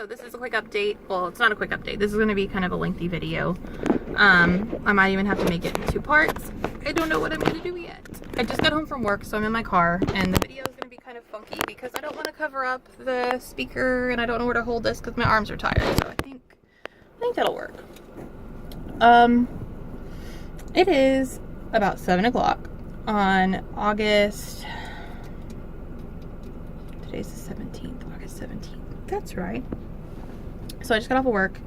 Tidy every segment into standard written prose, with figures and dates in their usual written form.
this is a quick update. Well, it's not a quick update. This is going to be kind of a lengthy video. I might even have to make it in 2 parts. I don't know what I'm going to do yet. I just got home from work, so I'm in my car, and the video is going to be kind of funky because I don't want to cover up the speaker, and I don't know where to hold this because my arms are tired. So I think that'll work. It is about 7 o'clock on August. Today's the 17th, August 17th. That's right. So I just got off of work.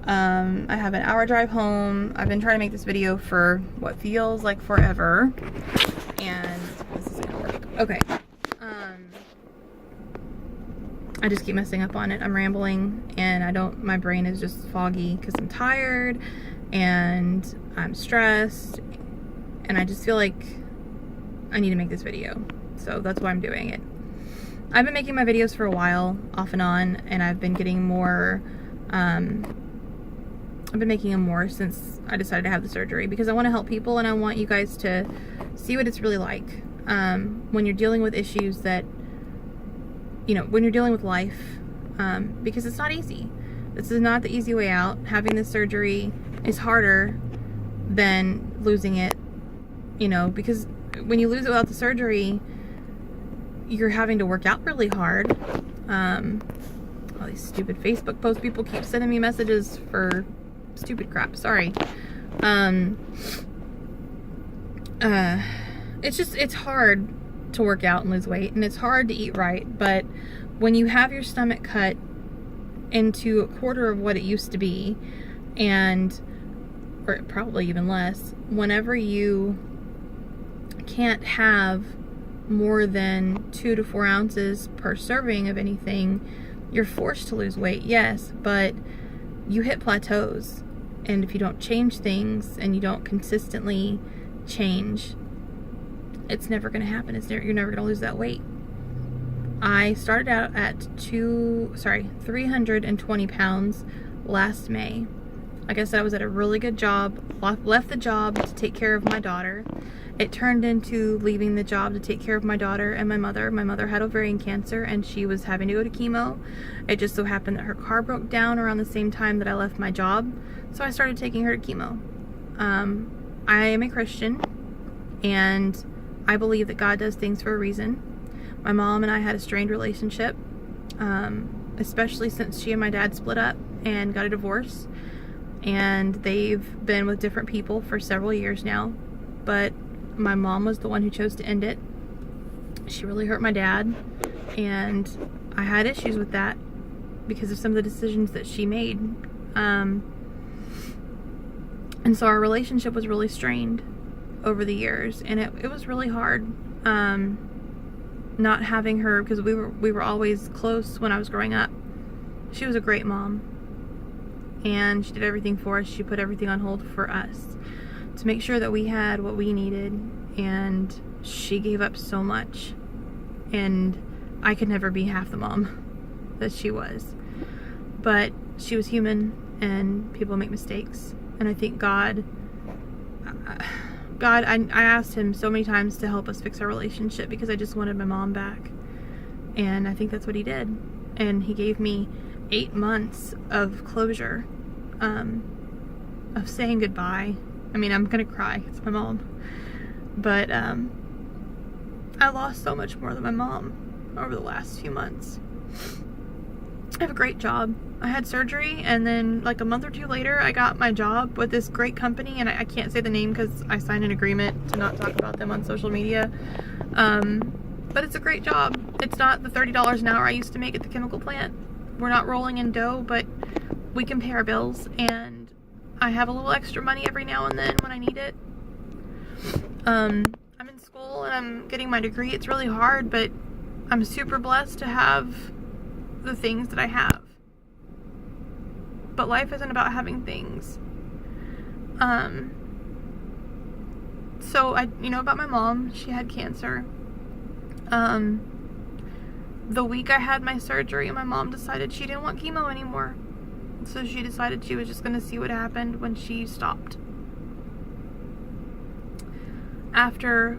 I have an hour drive home. I've been trying to make this video for what feels like forever. And this is gonna work. Okay. I just keep messing up on it. I'm rambling and my brain is just foggy because I'm tired and I'm stressed. And I just feel like I need to make this video. So that's why I'm doing it. I've been making my videos for a while, off and on, and I've been getting more, I've been making them more since I decided to have the surgery because I want to help people and I want you guys to see what it's really like when you're dealing with issues that, when you're dealing with life, because it's not easy. This is not the easy way out. Having this surgery is harder than losing it, because when you lose it without the surgery, you're having to work out really hard. All these stupid Facebook posts, people keep sending me messages for stupid crap, sorry. It's hard to work out and lose weight, and it's hard to eat right, but when you have your stomach cut into a quarter of what it used to be, or probably even less, whenever you can't have more than 2 to 4 ounces per serving of anything, you're forced to lose weight, yes, but you hit plateaus. And if you don't change things and you don't consistently change, it's never going to happen. You're never going to lose that weight. I started out at 320 pounds last May. Like I said, I was at a really good job, left the job to take care of my daughter. It turned into leaving the job to take care of my daughter and my mother. My mother had ovarian cancer and she was having to go to chemo. It just so happened that her car broke down around the same time that I left my job. So I started taking her to chemo. I am a Christian and I believe that God does things for a reason. My mom and I had a strained relationship, especially since she and my dad split up and got a divorce. And they've been with different people for several years now. But my mom was the one who chose to end it. She really hurt my dad, and I had issues with that because of some of the decisions that she made. And so our relationship was really strained over the years, and it was really hard not having her, because we were always close when I was growing up. She was a great mom, and she did everything for us. She put everything on hold for us to make sure that we had what we needed, and she gave up so much, and I could never be half the mom that she was. But she was human, and people make mistakes, and I think I asked him so many times to help us fix our relationship because I just wanted my mom back, and I think that's what he did. And he gave me 8 months of closure, of saying goodbye. I mean, I'm gonna cry, it's my mom. But I lost so much more than my mom over the last few months. I have a great job. I had surgery, and then like a month or 2 later, I got my job with this great company, and I can't say the name because I signed an agreement to not talk about them on social media. But it's a great job. It's not the $30 an hour I used to make at the chemical plant. We're not rolling in dough, but we can pay our bills, and I have a little extra money every now and then when I need it. I'm in school and I'm getting my degree. It's really hard, but I'm super blessed to have the things that I have. But life isn't about having things. So about my mom, she had cancer. The week I had my surgery, my mom decided she didn't want chemo anymore. So she decided she was just going to see what happened when she stopped. After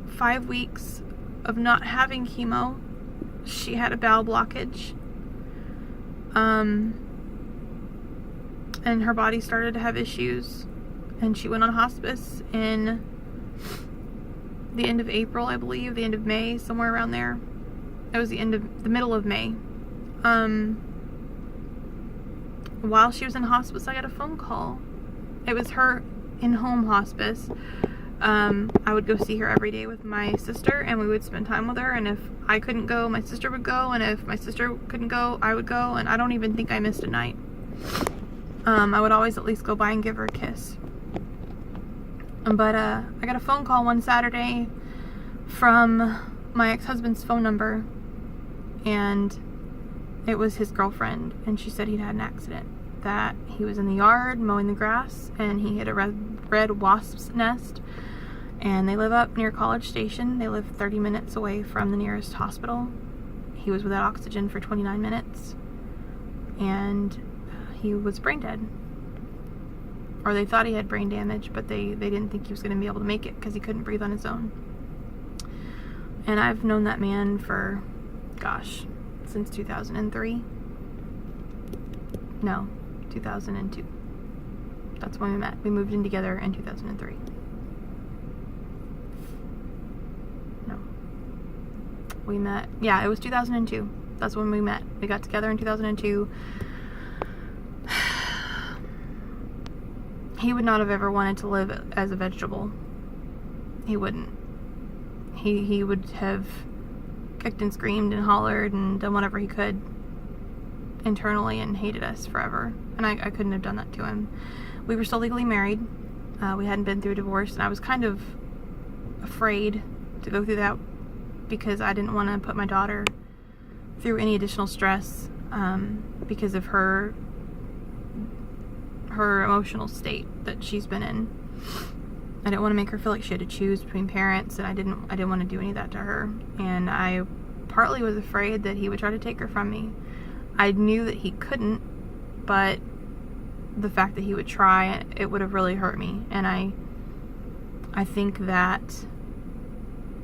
5 weeks of not having chemo, she had a bowel blockage. And her body started to have issues, and she went on hospice in the end of April, I believe, the end of May, somewhere around there. It was the middle of May. While she was in hospice, I got a phone call. It was her in-home hospice. I would go see her every day with my sister, and we would spend time with her, and if I couldn't go, my sister would go, and if my sister couldn't go, I would go, and I don't even think I missed a night. I would always at least go by and give her a kiss. But I got a phone call one Saturday from my ex-husband's phone number, and it was his girlfriend, and she said he'd had an accident, that he was in the yard mowing the grass, and he hit a red wasp's nest, and they live up near College Station. They live 30 minutes away from the nearest hospital. He was without oxygen for 29 minutes, and he was brain dead. Or they thought he had brain damage, but they didn't think he was going to be able to make it because he couldn't breathe on his own. And I've known that man for, gosh, since 2003. No, 2002. That's when we met. We moved in together in 2003. No. We met, yeah, it was 2002. That's when we met. We got together in 2002. He would not have ever wanted to live as a vegetable. He wouldn't. He would have kicked and screamed and hollered and done whatever he could internally and hated us forever. And I couldn't have done that to him. We were still legally married. We hadn't been through a divorce, and I was kind of afraid to go through that because I didn't want to put my daughter through any additional stress because of her emotional state that she's been in. I didn't want to make her feel like she had to choose between parents, and I didn't want to do any of that to her. And I partly was afraid that he would try to take her from me. I knew that he couldn't, but the fact that he would try, it would have really hurt me. And I think that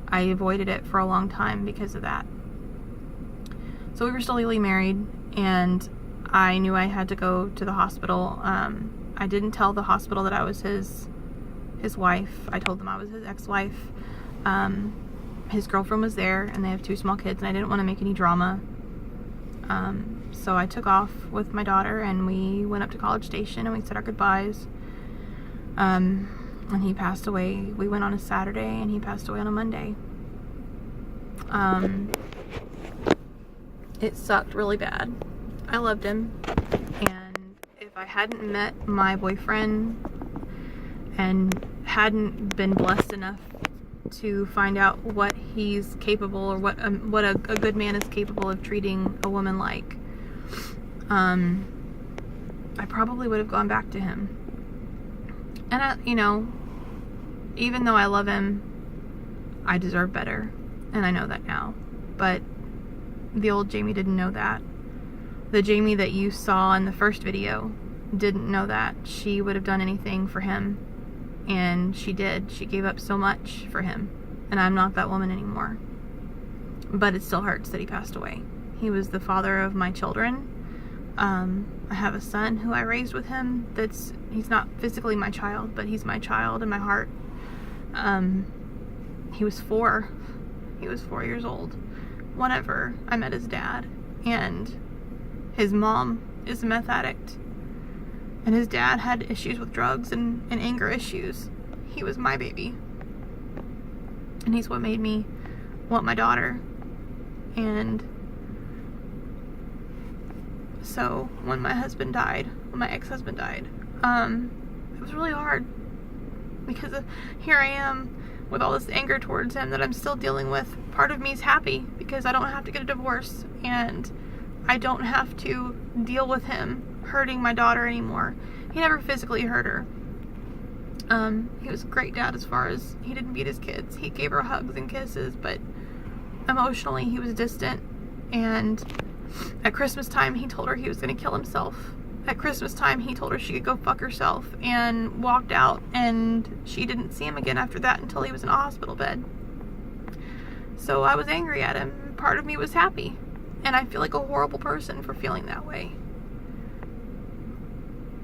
I avoided it for a long time because of that. So we were still legally married, and I knew I had to go to the hospital. I didn't tell the hospital that I was his wife. I told them I was his ex-wife. His girlfriend was there, and they have 2 small kids, and I didn't want to make any drama. So I took off with my daughter, and we went up to College Station, and we said our goodbyes. And he passed away. We went on a Saturday, and he passed away on a Monday. It sucked really bad. I loved him, and if I hadn't met my boyfriend and hadn't been blessed enough to find out what he's capable, or what a good man is capable of treating a woman like, I probably would have gone back to him. And even though I love him, I deserve better, and I know that now. But the old Jamie didn't know that. The Jamie that you saw in the first video didn't know that. She would have done anything for him, and she did. She gave up so much for him, and I'm not that woman anymore. But it still hurts that he passed away. He was the father of my children. I have a son who I raised with him. He's not physically my child, but he's my child in my heart. He was 4. He was 4 years old whenever I met his dad, and his mom is a meth addict, and his dad had issues with drugs and anger issues. He was my baby, and he's what made me want my daughter. And so when my ex-husband died, it was really hard, because here I am with all this anger towards him that I'm still dealing with. Part of me is happy because I don't have to get a divorce, and I don't have to deal with him hurting my daughter anymore. He never physically hurt her. He was a great dad as far as he didn't beat his kids. He gave her hugs and kisses, but emotionally he was distant. And at Christmas time he told her he was going to kill himself. At Christmas time he told her she could go fuck herself, and walked out, and she didn't see him again after that until he was in a hospital bed. So I was angry at him. Part of me was happy. And I feel like a horrible person for feeling that way.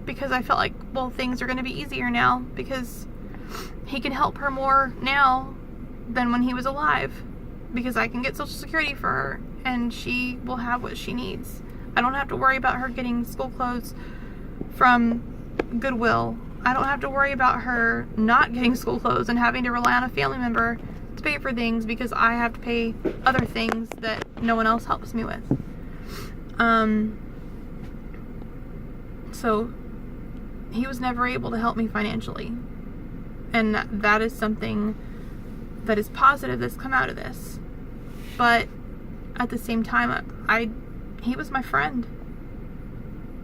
Because I felt like, well, things are going to be easier now because he can help her more now than when he was alive. Because I can get Social Security for her and she will have what she needs. I don't have to worry about her getting school clothes from Goodwill. I don't have to worry about her not getting school clothes and having to rely on a family member to pay for things because I have to pay other things that no one else helps me with. So he was never able to help me financially. And that is something that is positive that's come out of this. But at the same time, he was my friend.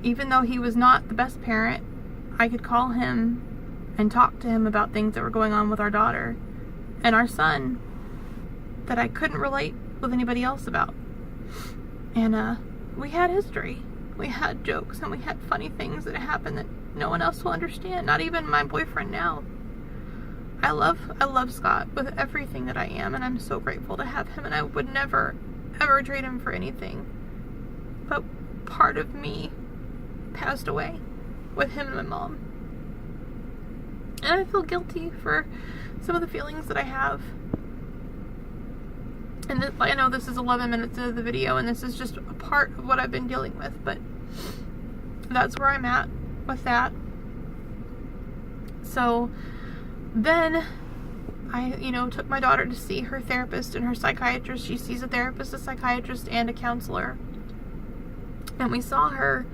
Even though he was not the best parent, I could call him and talk to him about things that were going on with our daughter and our son that I couldn't relate with anybody else about. And we had history. We had jokes and we had funny things that happened that no one else will understand, not even my boyfriend now. I love Scott with everything that I am, and I'm so grateful to have him, and I would never, ever trade him for anything. But part of me passed away with him and my mom. And I feel guilty for some of the feelings that I have. And I know this is 11 minutes into the video, and this is just a part of what I've been dealing with, but that's where I'm at with that. So then I, took my daughter to see her therapist and her psychiatrist. She sees a therapist, a psychiatrist, and a counselor. And we saw her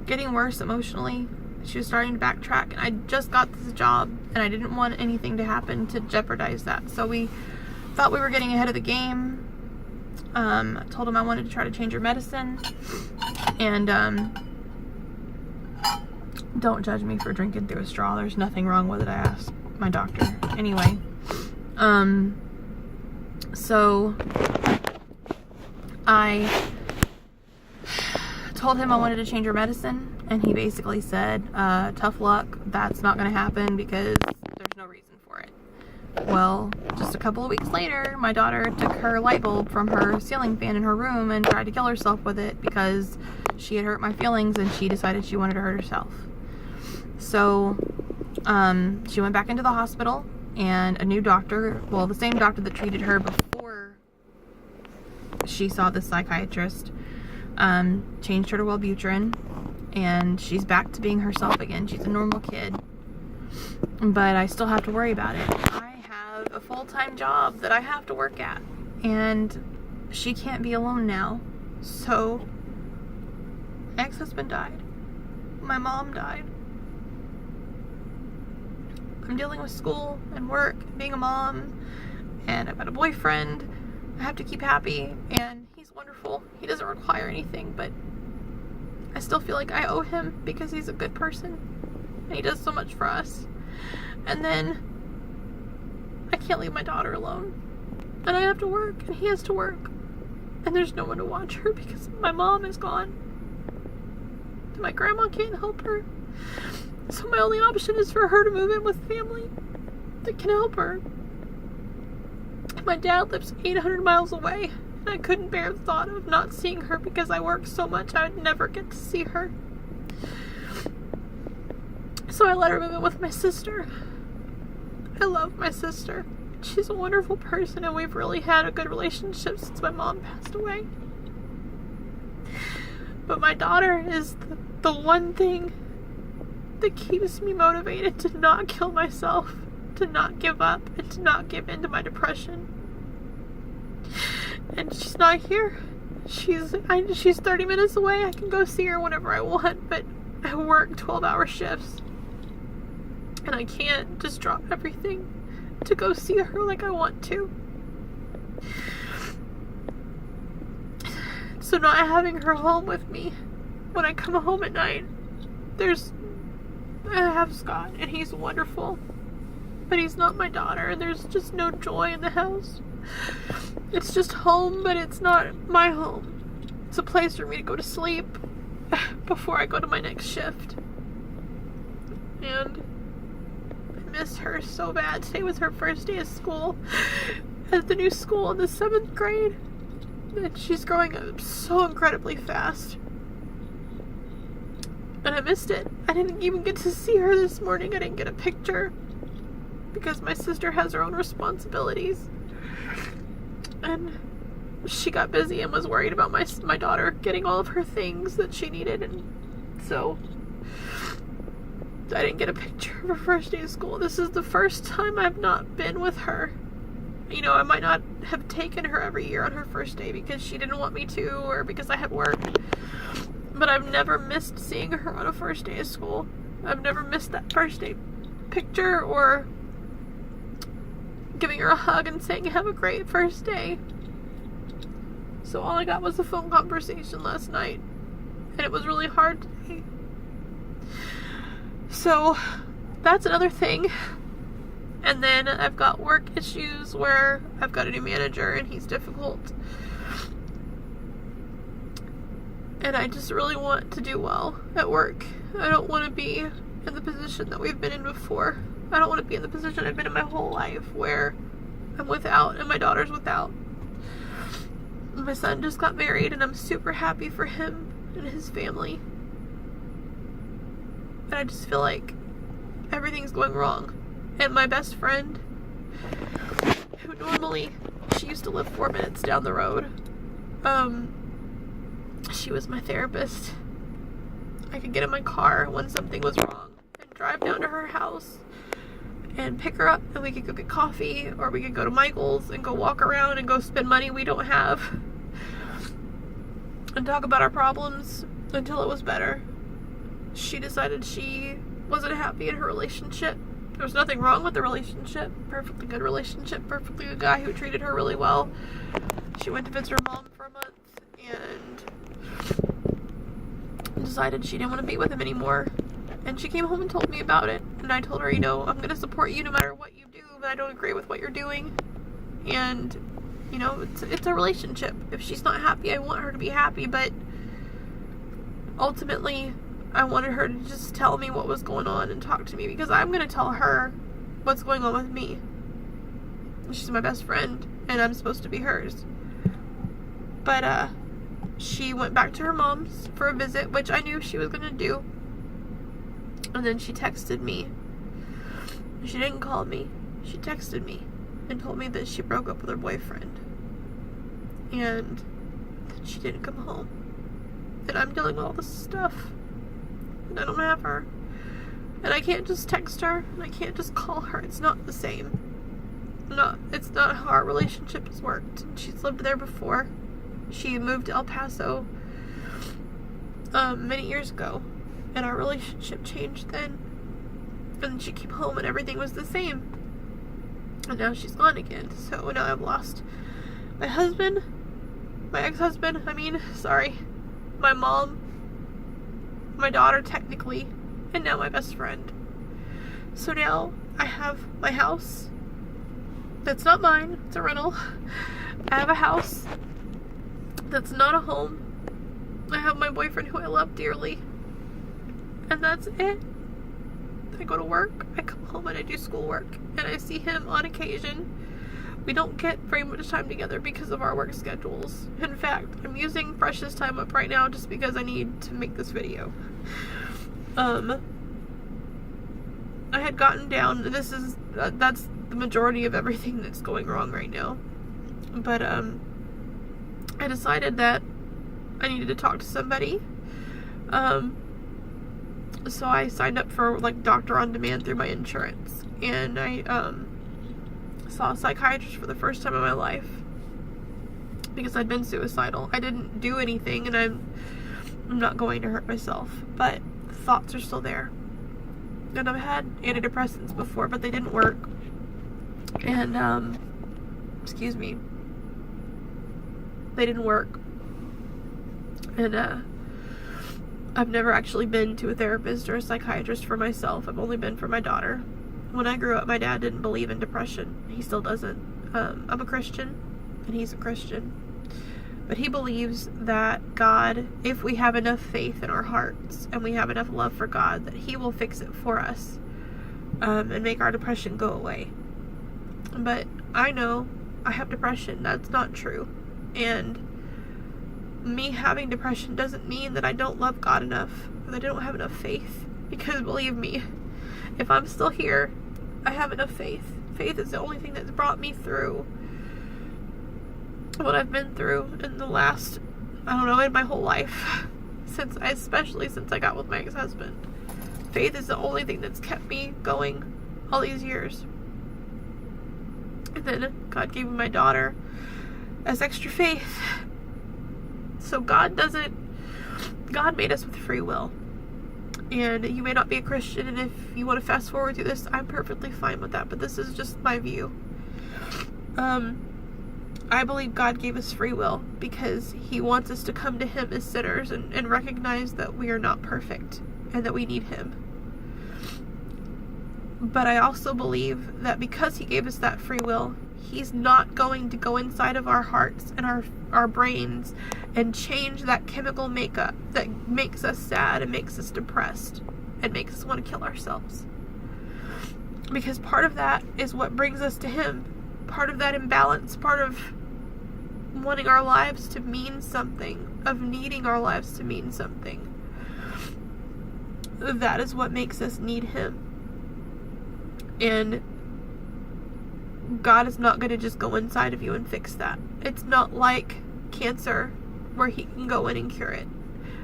getting worse emotionally. She was starting to backtrack, and I just got this job, and I didn't want anything to happen to jeopardize that. So we thought we were getting ahead of the game. I told him I wanted to try to change her medicine. And don't judge me for drinking through a straw. There's nothing wrong with it. I asked my doctor. Anyway, so I told him I wanted to change her medicine, and he basically said, tough luck, that's not going to happen because there's no reason for it. Well, just a couple of weeks later, my daughter took her light bulb from her ceiling fan in her room and tried to kill herself with it because she had hurt my feelings and she decided she wanted to hurt herself. So she went back into the hospital, and a new doctor, well, the same doctor that treated her before she saw the psychiatrist, changed her to Wellbutrin, and she's back to being herself again. She's a normal kid, but I still have to worry about it. I have a full-time job that I have to work at, and she can't be alone now. So my ex-husband died. My mom died. I'm dealing with school and work, and being a mom, and I've got a boyfriend. I have to keep happy, and he's wonderful. He doesn't require anything, but I still feel like I owe him because he's a good person, and he does so much for us. And then I can't leave my daughter alone, and I have to work, and he has to work, and there's no one to watch her because my mom is gone, and my grandma can't help her. So my only option is for her to move in with family that can help her. My dad lives 800 miles away, and I couldn't bear the thought of not seeing her because I work so much I would never get to see her. So I let her move in with my sister. I love my sister. She's a wonderful person, and we've really had a good relationship since my mom passed away. But my daughter is the one thing that keeps me motivated to not kill myself, to not give up, and to not give in to my depression. And she's not here. She's 30 minutes away. I can go see her whenever I want, but I work 12-hour shifts, and I can't just drop everything to go see her like I want to. So not having her home with me when I come home at night, I have Scott, and he's wonderful, but he's not my daughter, and there's just no joy in the house. It's just home, but it's not my home. It's a place for me to go to sleep before I go to my next shift. And I miss her so bad. Today was her first day of school at the new school in the 7th grade. And she's growing up so incredibly fast. And I missed it. I didn't even get to see her this morning. I didn't get a picture because my sister has her own responsibilities. And she got busy and was worried about my daughter getting all of her things that she needed. And so I didn't get a picture of her first day of school. This is the first time I've not been with her. You know, I might not have taken her every year on her first day because she didn't want me to or because I had work. But I've never missed seeing her on a first day of school. I've never missed that first day picture or giving her a hug and saying, have a great first day. So all I got was a phone conversation last night. And it was really hard today. So that's another thing. And then I've got work issues where I've got a new manager and he's difficult. And I just really want to do well at work. I don't want to be in the position that we've been in before. I don't want to be in the position I've been in my whole life where I'm without and my daughter's without. My son just got married and I'm super happy for him and his family. And I just feel like everything's going wrong. And my best friend, who normally, she used to live 4 minutes down the road. She was my therapist. I could get in my car when something was wrong and drive down to her house and pick her up and we could go get coffee or we could go to Michael's and go walk around and go spend money we don't have and talk about our problems until it was better. She decided she wasn't happy in her relationship. There was nothing wrong with the relationship. Perfectly good relationship. Perfectly good guy who treated her really well. She went to visit her mom for a month and decided she didn't want to be with him anymore. And she came home and told me about it. And I told her, you know, I'm going to support you no matter what you do, but I don't agree with what you're doing. And, you know, it's a relationship. If she's not happy, I want her to be happy. But ultimately, I wanted her to just tell me what was going on and talk to me because I'm going to tell her what's going on with me. She's my best friend and I'm supposed to be hers. But, she went back to her mom's for a visit, which I knew she was going to do. And then she texted me. She didn't call me. She texted me and told me that she broke up with her boyfriend. And that she didn't come home. And I'm dealing with all this stuff. And I don't have her. And I can't just text her. And I can't just call her. It's not the same. It's not how our relationship has worked. She's lived there before. She moved to El Paso many years ago. And our relationship changed then. And she came home and everything was the same. And now she's gone again. So now I've lost my husband. My ex-husband. My mom. My daughter, technically. And now my best friend. So now I have my house. That's not mine. It's a rental. I have a house. That's not a home. I have my boyfriend who I love dearly. And that's it. I go to work, I come home and I do schoolwork. And I see him on occasion. We don't get very much time together because of our work schedules. In fact, I'm using precious time up right now just because I need to make this video. I had gotten down, that's the majority of everything that's going wrong right now. But, I decided that I needed to talk to somebody. So I signed up for like Doctor on Demand through my insurance. And I saw a psychiatrist for the first time in my life. Because I'd been suicidal. I didn't do anything and I'm not going to hurt myself. But thoughts are still there. And I've had antidepressants before, but they didn't work. And, they didn't work. And, I've never actually been to a therapist or a psychiatrist for myself. I've only been for my daughter. When I grew up, my dad didn't believe in depression. He still doesn't. I'm a Christian, and he's a Christian. But he believes that God, if we have enough faith in our hearts, and we have enough love for God, that he will fix it for us, and make our depression go away. But I know I have depression. That's not true. And me having depression doesn't mean that I don't love God enough, or that I don't have enough faith. Because believe me, if I'm still here, I have enough faith. Faith is the only thing that's brought me through what I've been through in the last, I don't know, in my whole life. Especially since I got with my ex-husband. Faith is the only thing that's kept me going all these years. And then God gave me my daughter as extra faith. So God made us with free will. And you may not be a Christian, and if you want to fast forward through this, I'm perfectly fine with that, but this is just my view. I believe God gave us free will because He wants us to come to Him as sinners and recognize that we are not perfect and that we need Him. But I also believe that because He gave us that free will, He's not going to go inside of our hearts and our brains and change that chemical makeup that makes us sad and makes us depressed and makes us want to kill ourselves. Because part of that is what brings us to Him. Part of that imbalance, part of wanting our lives to mean something, of needing our lives to mean something, that is what makes us need Him. And God is not going to just go inside of you and fix that. It's not like cancer where He can go in and cure it.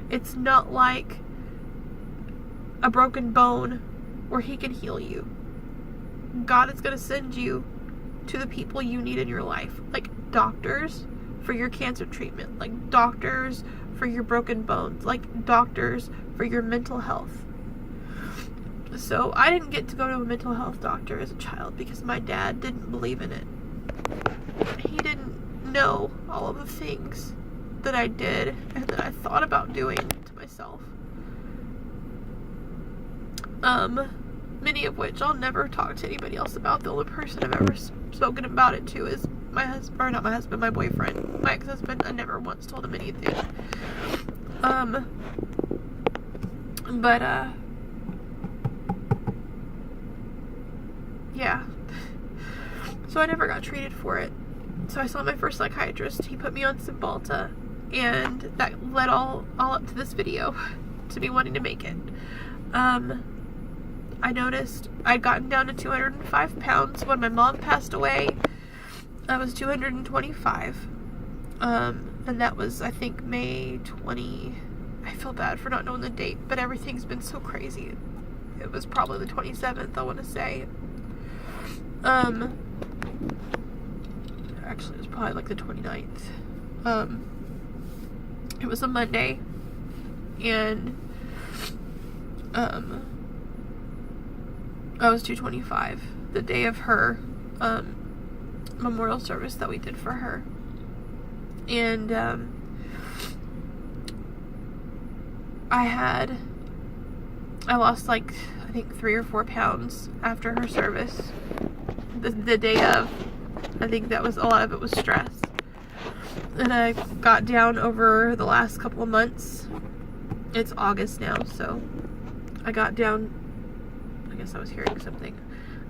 It's not like a broken bone where He can heal you. God is going to send you to the people you need in your life, like doctors for your cancer treatment, like doctors for your broken bones, like doctors for your mental health. So I didn't get to go to a mental health doctor as a child because my dad didn't believe in it. He didn't know all of the things that I did and that I thought about doing to myself. Many of which I'll never talk to anybody else about. The only person I've ever spoken about it to is my husband, or not my husband, my boyfriend, my ex-husband. I never once told him anything. Yeah. So I never got treated for it. So I saw my first psychiatrist. He put me on Cymbalta, and that led all up to this video, to me wanting to make it. I noticed I'd gotten down to 205 pounds. When my mom passed away, I was 225. And that was, I think, May 20. I feel bad for not knowing the date, but everything's been so crazy. It was probably the 27th, I want to say. Actually, it was probably like the 29th. It was a Monday, and I was 225, the day of her memorial service that we did for her. And I lost like, I think 3 or 4 pounds after her service. The day of, I think that was, a lot of it was stress. And I got down over the last couple of months. It's August now, so I got down, I guess I was hearing something.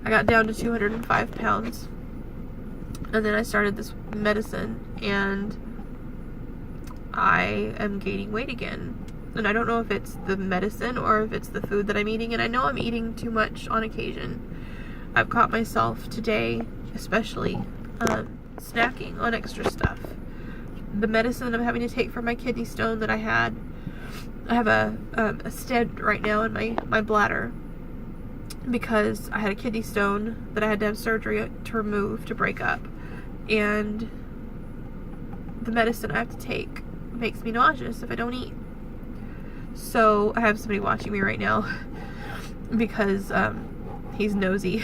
I got down to 205 pounds. And then I started this medicine, and I am gaining weight again. And I don't know if it's the medicine or if it's the food that I'm eating, and I know I'm eating too much on occasion. I've caught myself today, especially, snacking on extra stuff. The medicine that I'm having to take for my kidney stone that I have a stent right now in my bladder because I had a kidney stone that I had to have surgery to remove, to break up. And the medicine I have to take makes me nauseous if I don't eat. So I have somebody watching me right now because he's nosy.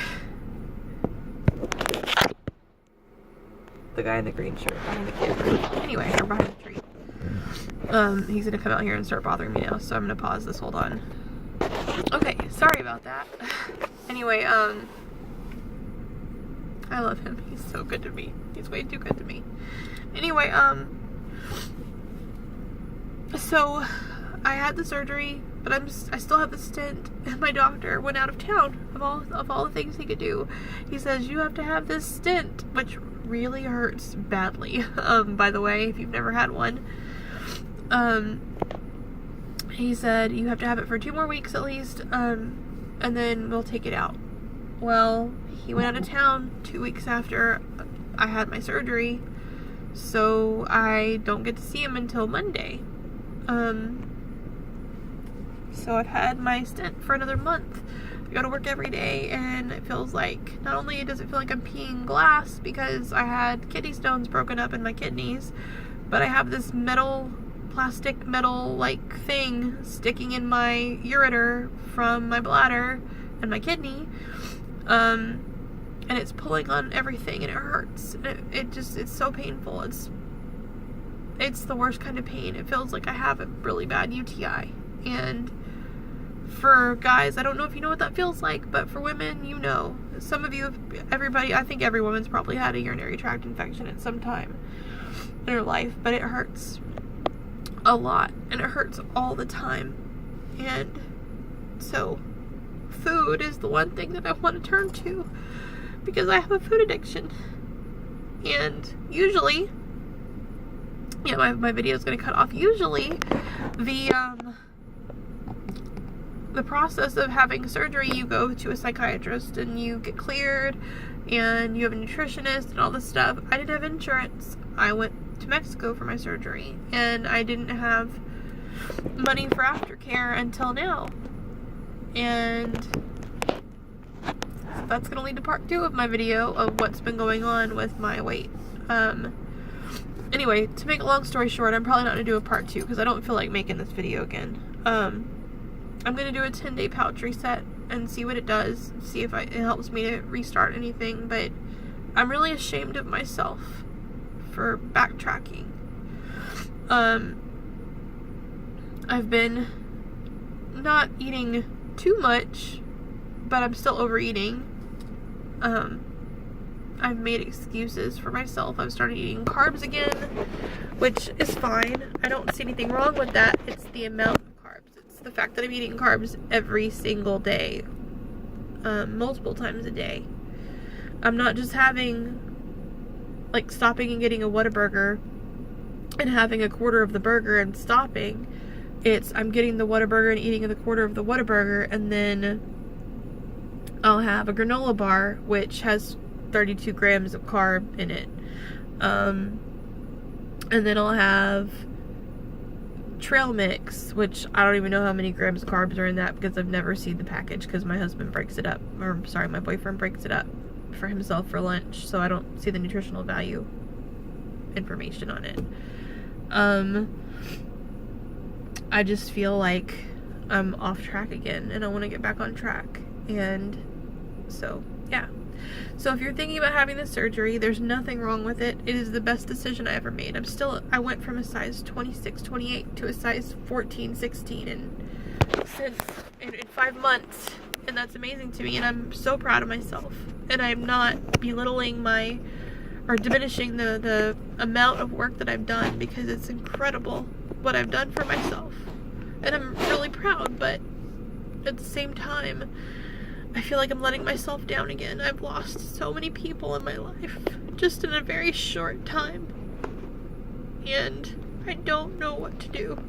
The guy in the green shirt behind the camera. Anyway, or behind the tree. He's gonna come out here and start bothering me now, so I'm gonna pause this. Hold on. Okay, sorry about that. Anyway, I love him. He's so good to me. He's way too good to me. Anyway, so I had the surgery, but I still have the stent, and my doctor went out of town. Of all the things he could do, he says you have to have this stent, which really hurts badly. By the way, if you've never had one, He said you have to have it for 2 more weeks at least, and then we'll take it out. Well, he went out of town 2 weeks after I had my surgery, so I don't get to see him until Monday. So I've had my stent for another month. I go to work every day, and it feels like, not only does it feel like I'm peeing glass because I had kidney stones broken up in my kidneys, but I have this plastic metal like thing sticking in my ureter from my bladder and my kidney, and it's pulling on everything, and it hurts. It's so painful. It's the worst kind of pain. It feels like I have a really bad UTI. And for guys, I don't know if you know what that feels like, but for women, you know. Some of you, everybody, I think every woman's probably had a urinary tract infection at some time in her life, but it hurts a lot, and it hurts all the time. And so food is the one thing that I want to turn to, because I have a food addiction. And usually, yeah, my video is going to cut off. Usually the process of having surgery, you go to a psychiatrist and you get cleared and you have a nutritionist and all this stuff. I didn't have insurance. I went to Mexico for my surgery, and I didn't have money for aftercare until now. And that's going to lead to part 2 of my video of what's been going on with my weight. Anyway, to make a long story short, I'm probably not going to do a part 2 because I don't feel like making this video again. I'm going to do a 10-day pouch reset and see what it does, see if it helps me to restart anything, but I'm really ashamed of myself for backtracking. I've been not eating too much, but I'm still overeating. I've made excuses for myself. I've started eating carbs again, which is fine. I don't see anything wrong with that. It's the amount of carbs. It's the fact that I'm eating carbs every single day, multiple times a day. I'm not just stopping and getting a Whataburger and having a quarter of the burger and stopping. I'm getting the Whataburger and eating a quarter of the Whataburger, and then I'll have a granola bar, which has 32 grams of carb in it. And then I'll have trail mix, which I don't even know how many grams of carbs are in that because I've never seen the package because my husband breaks it up, or sorry, my boyfriend breaks it up for himself for lunch, so I don't see the nutritional value information on it. I just feel like I'm off track again, and I want to get back on track. And so, yeah. So if you're thinking about having this surgery, there's nothing wrong with it. It is the best decision I ever made. I went from a size 26, 28 to a size 14, 16 in 5 months. And that's amazing to me, and I'm so proud of myself. And I'm not belittling or diminishing the amount of work that I've done, because it's incredible what I've done for myself. And I'm really proud, but at the same time, I feel like I'm letting myself down again. I've lost so many people in my life just in a very short time, and I don't know what to do.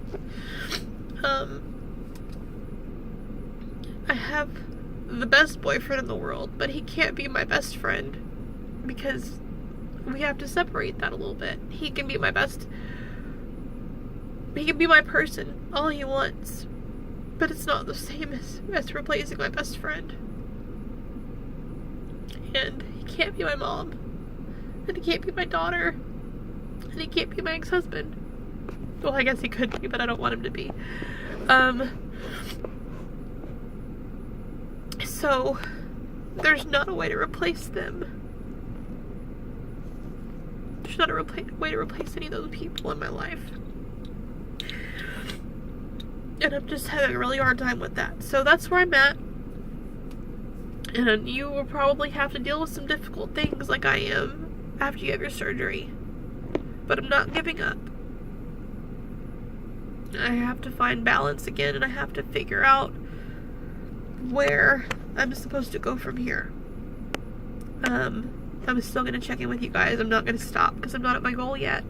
I have the best boyfriend in the world, but he can't be my best friend because we have to separate that a little bit. He can be my person, all he wants, but it's not the same as replacing my best friend. And he can't be my mom, and he can't be my daughter, and he can't be my ex-husband. Well, I guess he could be, but I don't want him to be. So there's not a way to replace them. There's not a way to replace any of those people in my life. And I'm just having a really hard time with that. So that's where I'm at. And you will probably have to deal with some difficult things like I am after you have your surgery. But I'm not giving up. I have to find balance again, and I have to figure out where I'm supposed to go from here. I'm still going to check in with you guys. I'm not going to stop because I'm not at my goal yet.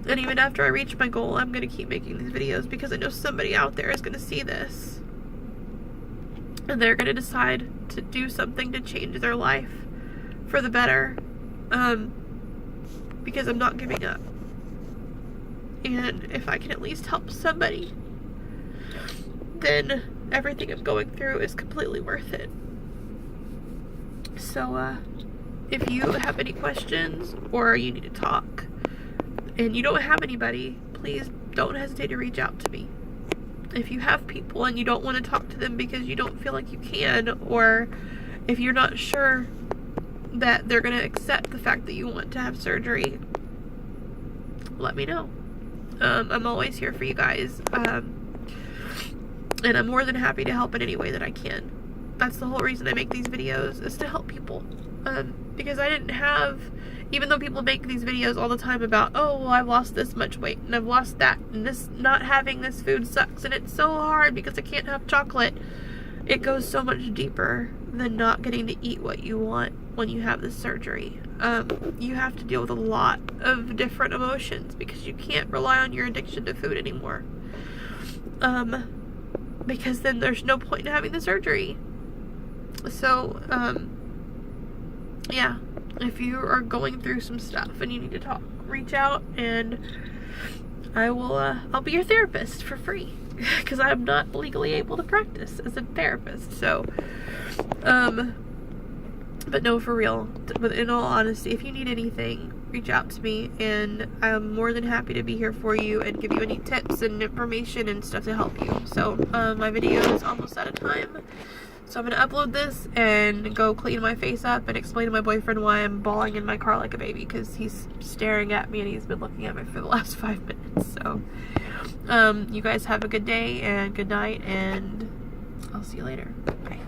And even after I reach my goal, I'm going to keep making these videos because I know somebody out there is going to see this. And they're going to decide to do something to change their life for the better. Because I'm not giving up. And if I can at least help somebody, then everything I'm going through is completely worth it. So, if you have any questions or you need to talk and you don't have anybody, please don't hesitate to reach out to me. If you have people and you don't want to talk to them because you don't feel like you can, or if you're not sure that they're going to accept the fact that you want to have surgery, let me know. I'm always here for you guys. And I'm more than happy to help in any way that I can. That's the whole reason I make these videos, is to help people. Because I didn't have, even though people make these videos all the time about, oh, well, I've lost this much weight, and I've lost that, and this, not having this food sucks, and it's so hard because I can't have chocolate. It goes so much deeper than not getting to eat what you want when you have this surgery. You have to deal with a lot of different emotions because you can't rely on your addiction to food anymore. Because then there's no point in having the surgery. So, yeah, if you are going through some stuff and you need to talk, reach out, and I'll be your therapist for free, because I'm not legally able to practice as a therapist. So, but no, for real, but in all honesty, if you need anything, reach out to me, and I'm more than happy to be here for you and give you any tips and information and stuff to help you. So, my video is almost out of time, so I'm going to upload this and go clean my face up and explain to my boyfriend why I'm bawling in my car like a baby, because he's staring at me and he's been looking at me for the last 5 minutes. So, you guys have a good day and good night, and I'll see you later. Bye.